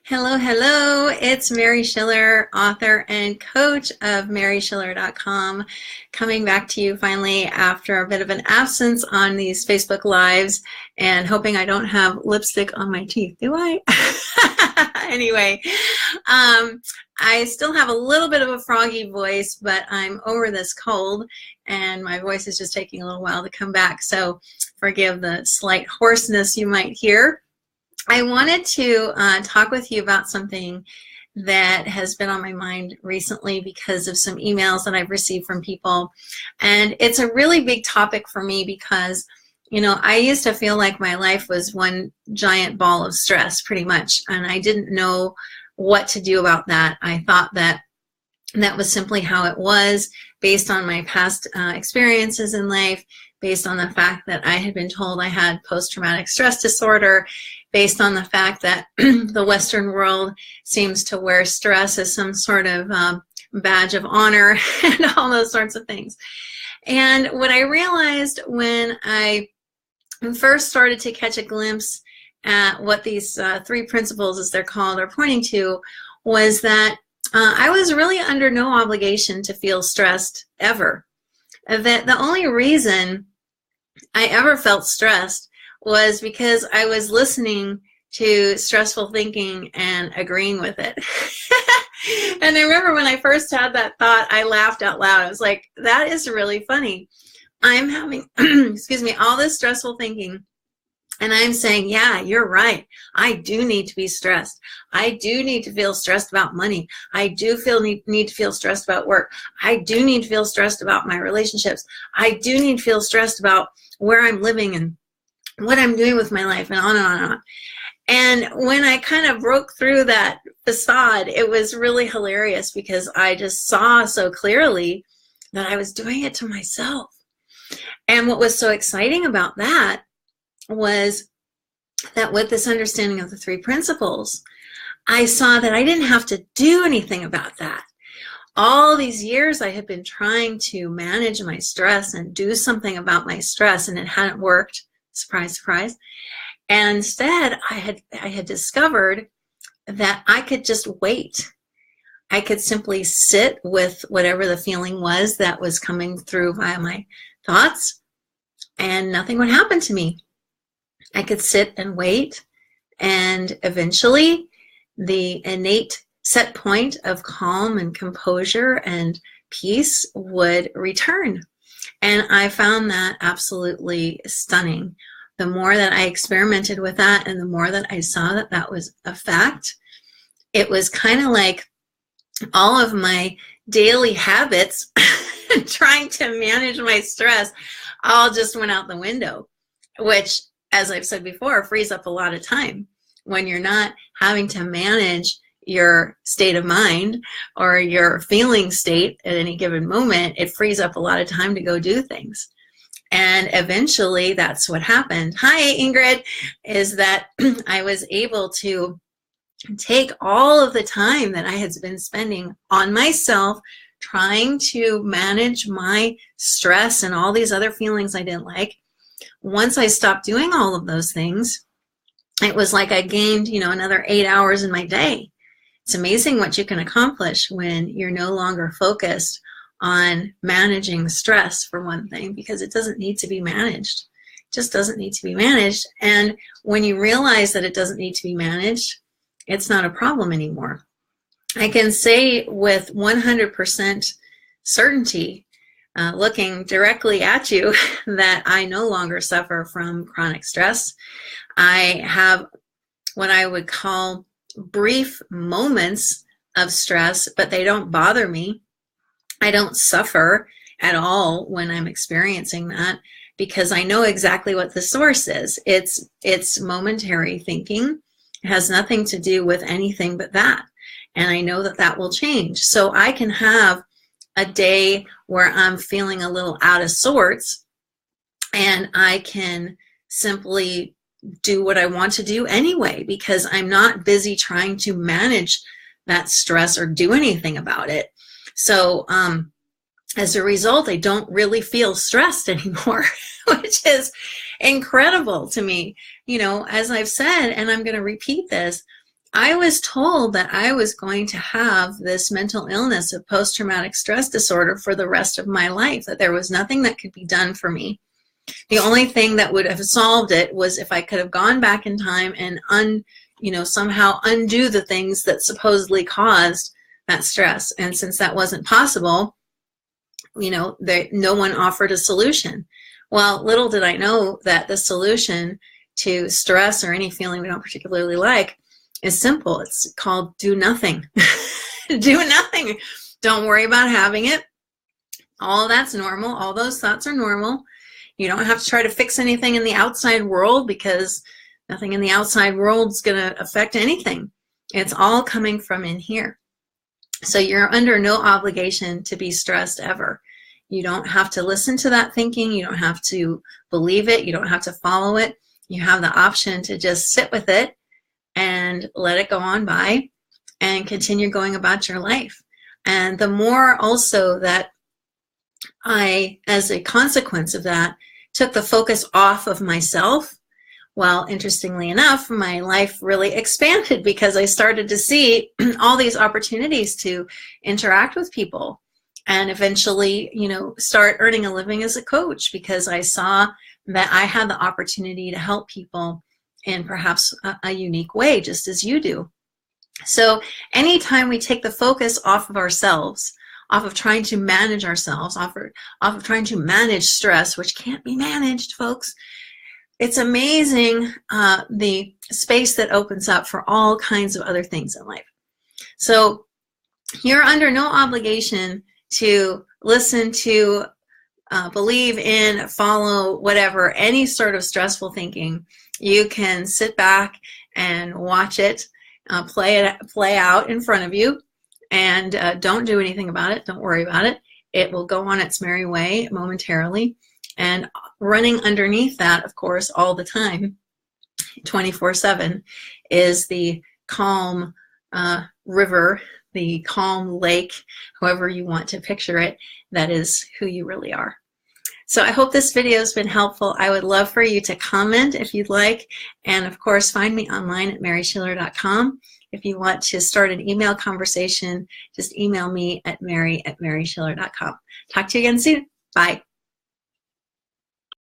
Hello, hello. It's Mary Schiller, author and coach of MarySchiller.com, coming back to you finally after a bit of an absence on these Facebook Lives and hoping I don't have lipstick on my teeth. Do I? Anyway, I still have a little bit of a froggy voice, but I'm over this cold and my voice is just taking a little while to come back. So forgive the slight hoarseness you might hear. I wanted to talk with you about something that has been on my mind recently because of some emails that I've received from people. And it's a really big topic for me because, you know, I used to feel like my life was one giant ball of stress pretty much. And I didn't know what to do about that. I thought that that was simply how it was based on my past experiences in life, based on the fact that I had been told I had post-traumatic stress disorder, based on the fact that the Western world seems to wear stress as some sort of badge of honor and all those sorts of things. And what I realized when I first started to catch a glimpse at what these three principles, as they're called, are pointing to was that I was really under no obligation to feel stressed ever. That the only reason I ever felt stressed was because I was listening to stressful thinking and agreeing with it. And I remember when I first had that thought, I laughed out loud. I was like, that is really funny. I'm having, excuse me, all this stressful thinking. And I'm saying, yeah, you're right. I do need to be stressed. I do need to feel stressed about money. I do need to feel stressed about work. I do need to feel stressed about my relationships. I do need to feel stressed about where I'm living and what I'm doing with my life, and on and on and on. And when I kind of broke through that facade, it was really hilarious because I just saw so clearly that I was doing it to myself. And what was so exciting about that was that with this understanding of the three principles, I saw that I didn't have to do anything about that. All these years I had been trying to manage my stress and do something about my stress, and it hadn't worked. Surprise, surprise. And instead, I had discovered that I could just wait. I could simply sit with whatever the feeling was that was coming through via my thoughts, and nothing would happen to me. I could sit and wait, and eventually the innate set point of calm and composure and peace would return. And I found that absolutely stunning. The more that I experimented with that and the more that I saw that that was a fact, it was kind of like all of my daily habits trying to manage my stress all just went out the window, which, as I've said before, frees up a lot of time when you're not having to manage your state of mind or your feeling state at any given moment. It frees up a lot of time to go do things. And eventually that's what happened. Hi, Ingrid, is that I was able to take all of the time that I had been spending on myself, trying to manage my stress and all these other feelings I didn't like. Once I stopped doing all of those things, it was like I gained, another 8 hours in my day. It's amazing what you can accomplish when you're no longer focused on managing stress, for one thing, because it doesn't need to be managed. It just doesn't need to be managed. And when you realize that it doesn't need to be managed, it's not a problem anymore. I can say with 100% certainty, looking directly at you, that I no longer suffer from chronic stress. I have what I would call brief moments of stress, but they don't bother me. I don't suffer at all when I'm experiencing that because I know exactly what the source is. It's momentary thinking. It has nothing to do with anything but that. And I know that that will change. So I can have a day where I'm feeling a little out of sorts and I can simply do what I want to do anyway because I'm not busy trying to manage that stress or do anything about it. So as a result, I don't really feel stressed anymore, which is incredible to me. As I've said, and I'm going to repeat this, I was told that I was going to have this mental illness of post-traumatic stress disorder for the rest of my life, that there was nothing that could be done for me. The only thing that would have solved it was if I could have gone back in time and somehow undo the things that supposedly caused that stress. And since that wasn't possible, no one offered a solution. Well, little did I know that the solution to stress or any feeling we don't particularly like is simple. It's called do nothing. Do nothing. Don't worry about having it. All that's normal. All those thoughts are normal. You don't have to try to fix anything in the outside world, because nothing in the outside world is going to affect anything. It's all coming from in here. So you're under no obligation to be stressed ever. You don't have to listen to that thinking. You don't have to believe it. You don't have to follow it. You have the option to just sit with it and let it go on by and continue going about your life. And the more also that I, as a consequence of that, took the focus off of myself, well, interestingly enough, my life really expanded, because I started to see all these opportunities to interact with people and eventually, start earning a living as a coach, because I saw that I had the opportunity to help people in perhaps a unique way, just as you do. So anytime we take the focus off of ourselves, off of trying to manage ourselves, off of trying to manage stress, which can't be managed, folks, it's amazing the space that opens up for all kinds of other things in life. So you're under no obligation to listen to, believe in, follow, whatever, any sort of stressful thinking. You can sit back and watch it, play out in front of you, and don't do anything about it. Don't worry about it. It will go on its merry way momentarily. And running underneath that, of course, all the time, 24/7, is the calm river, the calm lake, however you want to picture it. That is who you really are. So I hope this video has been helpful. I would love for you to comment if you'd like. And of course, find me online at maryschiller.com. If you want to start an email conversation, just email me at mary@maryschiller.com. Talk to you again soon. Bye.